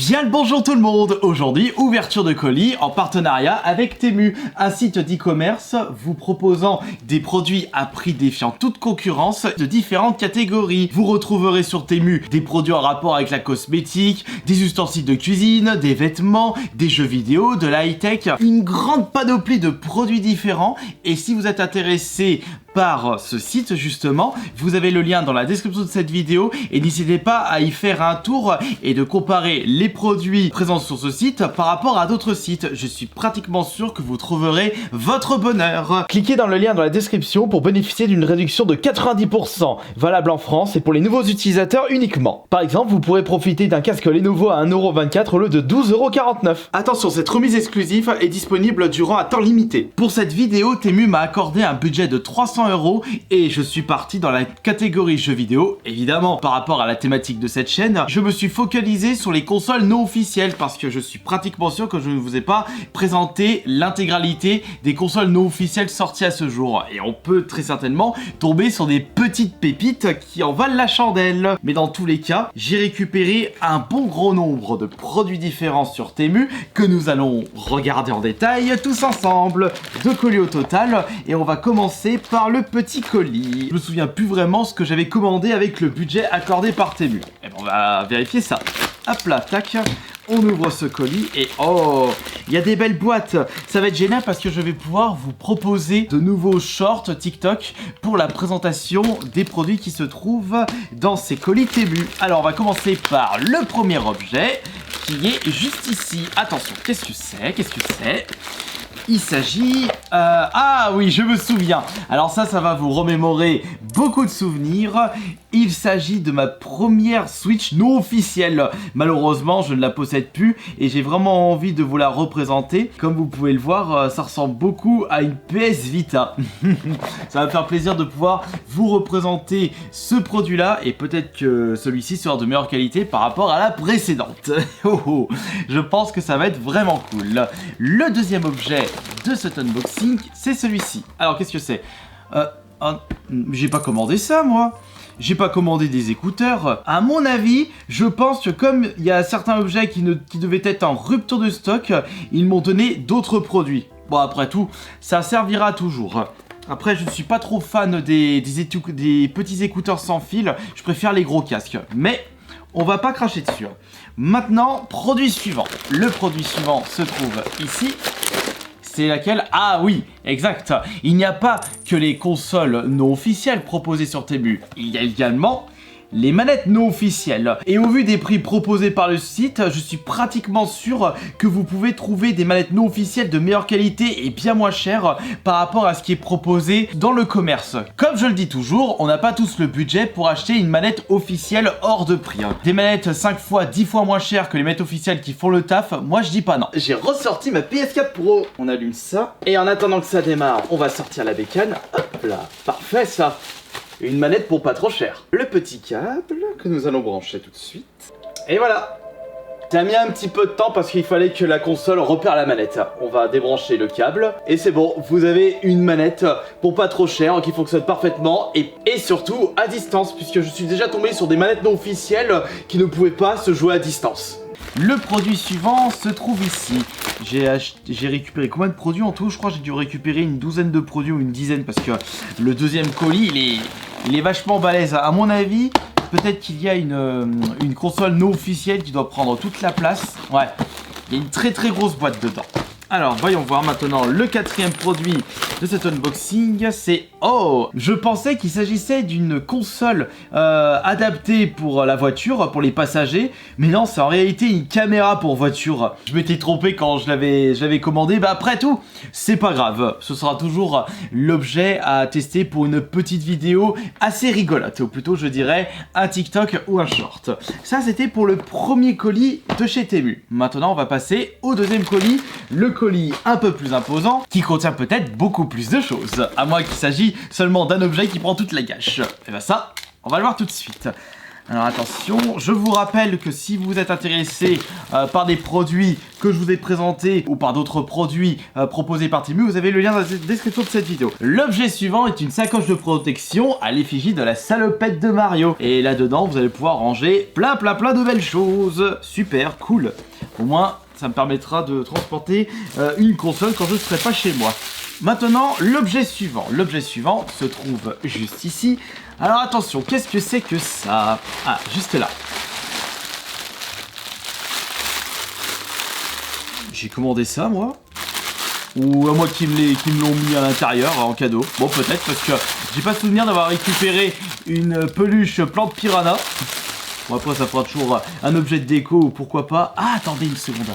Bien le bonjour tout le monde. Aujourd'hui, ouverture de colis en partenariat avec Temu, un site d'e-commerce vous proposant des produits à prix défiant toute concurrence de différentes catégories. Vous retrouverez sur Temu des produits en rapport avec la cosmétique, des ustensiles de cuisine, des vêtements, des jeux vidéo, de la high-tech, une grande panoplie de produits différents. Et si vous êtes intéressé par ce site justement, vous avez le lien dans la description de cette vidéo et n'hésitez pas à y faire un tour et de comparer les produits présents sur ce site par rapport à d'autres sites. Je suis pratiquement sûr que vous trouverez votre bonheur. Cliquez dans le lien dans la description pour bénéficier d'une réduction de 90%, valable en France et pour les nouveaux utilisateurs uniquement. Par exemple, vous pourrez profiter d'un casque Lenovo à 1,24€ au lieu de 12,49€. Attention, cette remise exclusive est disponible durant un temps limité. Pour cette vidéo, Temu m'a accordé un budget de 300€ et je suis parti dans la catégorie jeux vidéo. Évidemment, par rapport à la thématique de cette chaîne, je me suis focalisé sur les consoles non officielles parce que je suis pratiquement sûr que je ne vous ai pas présenté l'intégralité des consoles non officielles sorties à ce jour. Et on peut très certainement tomber sur des petites pépites qui en valent la chandelle. Mais dans tous les cas, j'ai récupéré un bon gros nombre de produits différents sur Temu que nous allons regarder en détail tous ensemble. 2 colis au total et on va commencer par le petit colis. Je me souviens plus vraiment ce que j'avais commandé avec le budget accordé par Temu. Et on va vérifier ça. Hop là, tac. On ouvre ce colis et oh, il y a des belles boîtes. Ça va être génial parce que je vais pouvoir vous proposer de nouveaux shorts TikTok pour la présentation des produits qui se trouvent dans ces colis Temu. Alors on va commencer par le premier objet qui est juste ici. Attention, qu'est-ce que c'est? Il s'agit... Ah oui, je me souviens. Alors ça va vous remémorer beaucoup de souvenirs. Il s'agit de ma première Switch non officielle. Malheureusement, je ne la possède plus et j'ai vraiment envie de vous la représenter. Comme vous pouvez le voir, ça ressemble beaucoup à une PS Vita. Ça va me faire plaisir de pouvoir vous représenter ce produit-là et peut-être que celui-ci sera de meilleure qualité par rapport à la précédente. Je pense que ça va être vraiment cool. Le deuxième objet de cet unboxing, c'est celui-ci. Alors, qu'est-ce que c'est? J'ai pas commandé ça, moi. J'ai pas commandé des écouteurs. À mon avis, je pense que comme il y a certains objets qui devaient être en rupture de stock, ils m'ont donné d'autres produits. Bon, après tout, ça servira toujours. Après, je ne suis pas trop fan des petits écouteurs sans fil. Je préfère les gros casques. Mais on va pas cracher dessus. Maintenant, produit suivant. Le produit suivant se trouve ici. C'est laquelle? Ah oui, exact. Il n'y a pas que les consoles non officielles proposées sur Temu. Il y a également les manettes non officielles. Et au vu des prix proposés par le site, je suis pratiquement sûr que vous pouvez trouver des manettes non officielles de meilleure qualité et bien moins chères par rapport à ce qui est proposé dans le commerce. Comme je le dis toujours, on n'a pas tous le budget pour acheter une manette officielle hors de prix. Des manettes 5 fois, 10 fois moins chères que les manettes officielles qui font le taf, moi je dis pas non. J'ai ressorti ma PS4 Pro. On allume ça. Et en attendant que ça démarre, on va sortir la bécane. Hop là, parfait ça. Une manette pour pas trop cher. Le petit câble que nous allons brancher tout de suite. Et voilà. Ça a mis un petit peu de temps parce qu'il fallait que la console repère la manette. On va débrancher le câble. Et c'est bon, vous avez une manette pour pas trop cher qui fonctionne parfaitement. Et surtout à distance, puisque je suis déjà tombé sur des manettes non officielles qui ne pouvaient pas se jouer à distance. Le produit suivant se trouve ici. J'ai récupéré combien de produits en tout? Je crois que j'ai dû récupérer une douzaine de produits ou une dizaine parce que le deuxième colis, il est vachement balèze. À mon avis, peut-être qu'il y a une console non officielle qui doit prendre toute la place. Ouais, il y a une très très grosse boîte dedans. Alors, voyons voir maintenant le quatrième produit de cet unboxing, c'est... Oh! Je pensais qu'il s'agissait d'une console adaptée pour la voiture, pour les passagers, mais non, c'est en réalité une caméra pour voiture. Je m'étais trompé quand je l'avais commandé, bah après tout, c'est pas grave. Ce sera toujours l'objet à tester pour une petite vidéo assez rigolote, ou plutôt je dirais un TikTok ou un short. Ça, c'était pour le premier colis de chez Temu. Maintenant, on va passer au deuxième colis, le colis un peu plus imposant, qui contient peut-être beaucoup plus de choses, à moins qu'il s'agisse seulement d'un objet qui prend toute la gâche. Et bah ça, on va le voir tout de suite. Alors attention, je vous rappelle que si vous êtes intéressé par des produits que je vous ai présentés ou par d'autres produits proposés par Temu, vous avez le lien dans la description de cette vidéo. L'objet suivant est une sacoche de protection à l'effigie de la salopette de Mario. Et là-dedans, vous allez pouvoir ranger plein de belles choses. Super, cool. Au moins, ça me permettra de transporter une console quand je ne serai pas chez moi. Maintenant, l'objet suivant. L'objet suivant se trouve juste ici. Alors attention, qu'est-ce que c'est que ça? Ah, juste là. J'ai commandé ça, moi? Ou à moi qui me l'ont mis à l'intérieur en cadeau? Bon, peut-être, parce que j'ai pas souvenir d'avoir récupéré une peluche plante piranha. Bon, après, ça fera toujours un objet de déco ou pourquoi pas. Ah, attendez une seconde.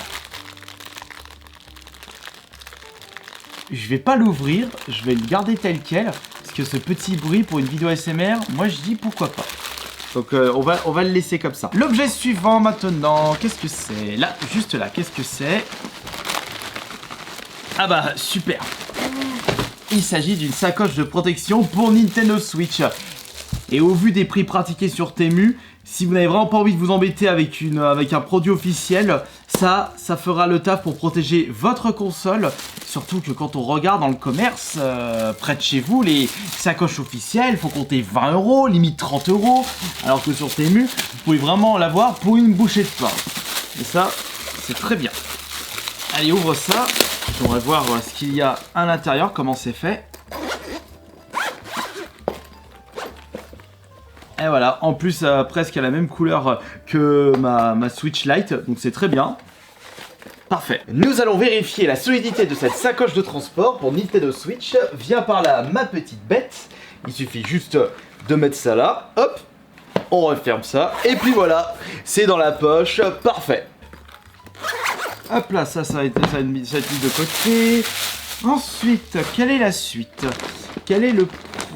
Je vais pas l'ouvrir, je vais le garder tel quel. Parce que ce petit bruit pour une vidéo ASMR, moi je dis pourquoi pas. Donc on va le laisser comme ça. L'objet suivant maintenant, qu'est-ce que c'est? Là, juste là, qu'est-ce que c'est? Ah bah, super. Il s'agit d'une sacoche de protection pour Nintendo Switch. Et au vu des prix pratiqués sur Temu, si vous n'avez vraiment pas envie de vous embêter avec un produit officiel, ça fera le taf pour protéger votre console. Surtout que quand on regarde dans le commerce, près de chez vous, les sacoches officielles, faut compter 20 €, limite 30 €. Alors que sur Temu, vous pouvez vraiment l'avoir pour une bouchée de pain. Et ça, c'est très bien. Allez, ouvre ça. On va voir ce qu'il y a à l'intérieur, comment c'est fait. Et voilà, en plus presque à la même couleur que ma Switch Lite, donc c'est très bien. Parfait. Nous allons vérifier la solidité de cette sacoche de transport pour Nintendo Switch. Viens par là, ma petite bête. Il suffit juste de mettre ça là. Hop, on referme ça. Et puis voilà, c'est dans la poche. Parfait. Hop là, ça va être mis de côté. Ensuite, quelle est la suite? Quel est le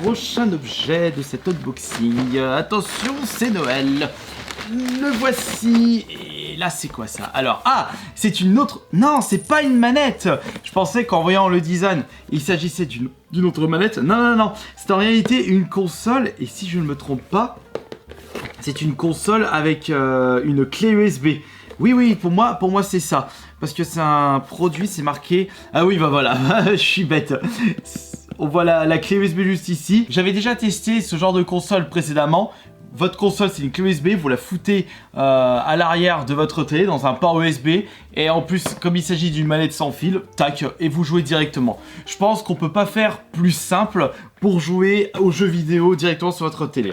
prochain objet de cet unboxing? Attention, c'est Noël. Le voici. Et là, c'est quoi ça? Alors, ah, c'est une autre... Non, c'est pas une manette. Je pensais qu'en voyant le design, il s'agissait d'une autre manette. Non. C'est en réalité une console. Et si je ne me trompe pas, c'est une console avec une clé USB. Oui, pour moi c'est ça. Parce que c'est un produit, c'est marqué... Ah oui, bah voilà, je suis bête. On voit la clé USB juste ici. J'avais déjà testé ce genre de console précédemment. Votre console, c'est une clé USB, vous la foutez à l'arrière de votre télé dans un port USB. Et en plus, comme il s'agit d'une manette sans fil, tac, et vous jouez directement. Je pense qu'on peut pas faire plus simple pour jouer aux jeux vidéo directement sur votre télé.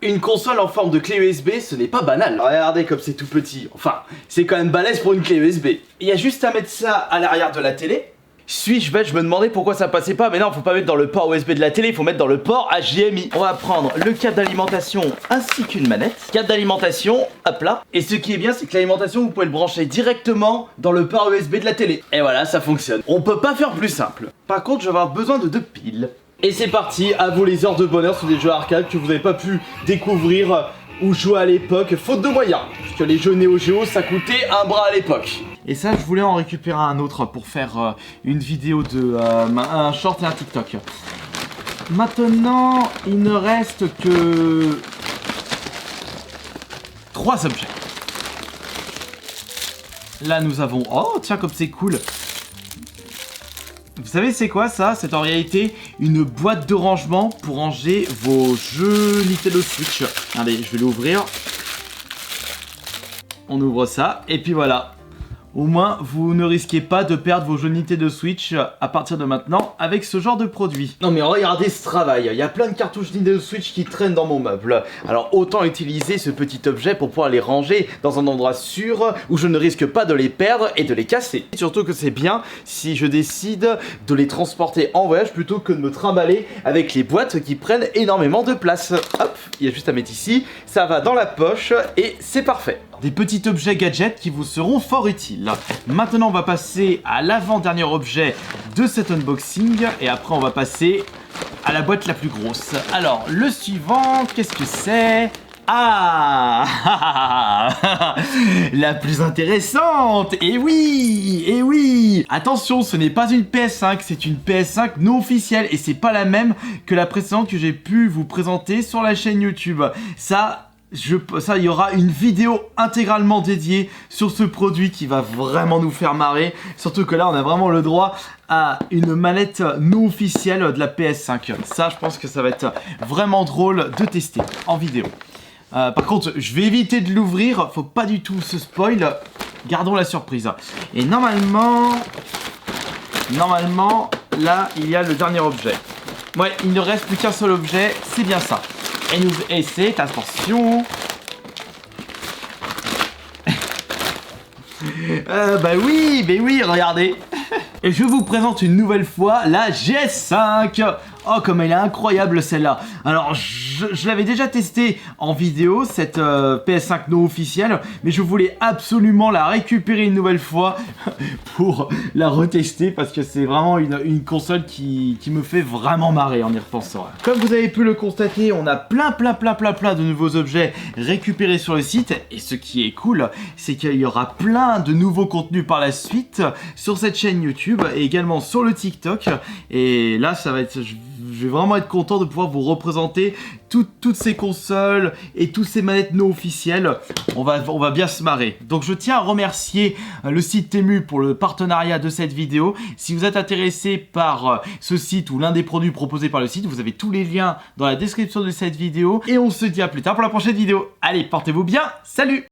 Une console en forme de clé USB, ce n'est pas banal. Regardez comme c'est tout petit. Enfin, c'est quand même balèze pour une clé USB. Il y a juste à mettre ça à l'arrière de la télé. Suis-je bête? Je me demandais pourquoi ça passait pas, mais non, faut pas mettre dans le port USB de la télé, il faut mettre dans le port HDMI. On va prendre le câble d'alimentation ainsi qu'une manette. Câble d'alimentation, hop là. Et ce qui est bien, c'est que l'alimentation, vous pouvez le brancher directement dans le port USB de la télé. Et voilà, ça fonctionne. On peut pas faire plus simple. Par contre, je vais avoir besoin de 2 piles. Et c'est parti, à vous les heures de bonheur sur des jeux arcade que vous n'avez pas pu découvrir ou jouer à l'époque, faute de moyens. Puisque les jeux Neo Geo, ça coûtait un bras à l'époque. Et ça, je voulais en récupérer un autre pour faire une vidéo de un short et un TikTok. Maintenant, il ne reste que 3 objets. Là, nous avons... Oh, tiens, comme c'est cool. Vous savez c'est quoi ça? C'est en réalité une boîte de rangement pour ranger vos jeux Nintendo Switch. Allez, je vais l'ouvrir. On ouvre ça, et puis voilà. Au moins, vous ne risquez pas de perdre vos jeux Nintendo Switch à partir de maintenant avec ce genre de produit. Non mais regardez ce travail, il y a plein de cartouches Nintendo Switch qui traînent dans mon meuble. Alors autant utiliser ce petit objet pour pouvoir les ranger dans un endroit sûr où je ne risque pas de les perdre et de les casser. Et surtout que c'est bien si je décide de les transporter en voyage plutôt que de me trimballer avec les boîtes qui prennent énormément de place. Hop, il y a juste à mettre ici, ça va dans la poche et c'est parfait. Des petits objets gadgets qui vous seront fort utiles. Maintenant on va passer à l'avant-dernier objet de cet unboxing et après on va passer à la boîte la plus grosse. Alors le suivant, qu'est-ce que c'est? Ah la plus intéressante. Et oui. Attention, ce n'est pas une PS5, c'est une PS5 non officielle et c'est pas la même que la précédente que j'ai pu vous présenter sur la chaîne YouTube. Ça, il y aura une vidéo intégralement dédiée sur ce produit qui va vraiment nous faire marrer. Surtout que là, on a vraiment le droit à une manette non officielle de la PS5. Ça, je pense que ça va être vraiment drôle de tester en vidéo. Par contre, je vais éviter de l'ouvrir. Faut pas du tout se spoil. Gardons la surprise. Et normalement, là, il y a le dernier objet. Ouais, il ne reste plus qu'un seul objet. C'est bien ça. Et c'est, attention. Bah oui, regardez. Et je vous présente une nouvelle fois la GS5. Oh, comme elle est incroyable celle-là. Alors, je l'avais déjà testée en vidéo, cette PS5 non officielle, mais je voulais absolument la récupérer une nouvelle fois pour la retester, parce que c'est vraiment une console qui me fait vraiment marrer en y repensant. Comme vous avez pu le constater, on a plein de nouveaux objets récupérés sur le site, et ce qui est cool, c'est qu'il y aura plein de nouveaux contenus par la suite sur cette chaîne YouTube, et également sur le TikTok, et là, ça va être... Je vais vraiment être content de pouvoir vous représenter toutes ces consoles et toutes ces manettes non officielles. On va bien se marrer. Donc je tiens à remercier le site Temu pour le partenariat de cette vidéo. Si vous êtes intéressé par ce site ou l'un des produits proposés par le site, vous avez tous les liens dans la description de cette vidéo. Et on se dit à plus tard pour la prochaine vidéo. Allez, portez-vous bien, salut!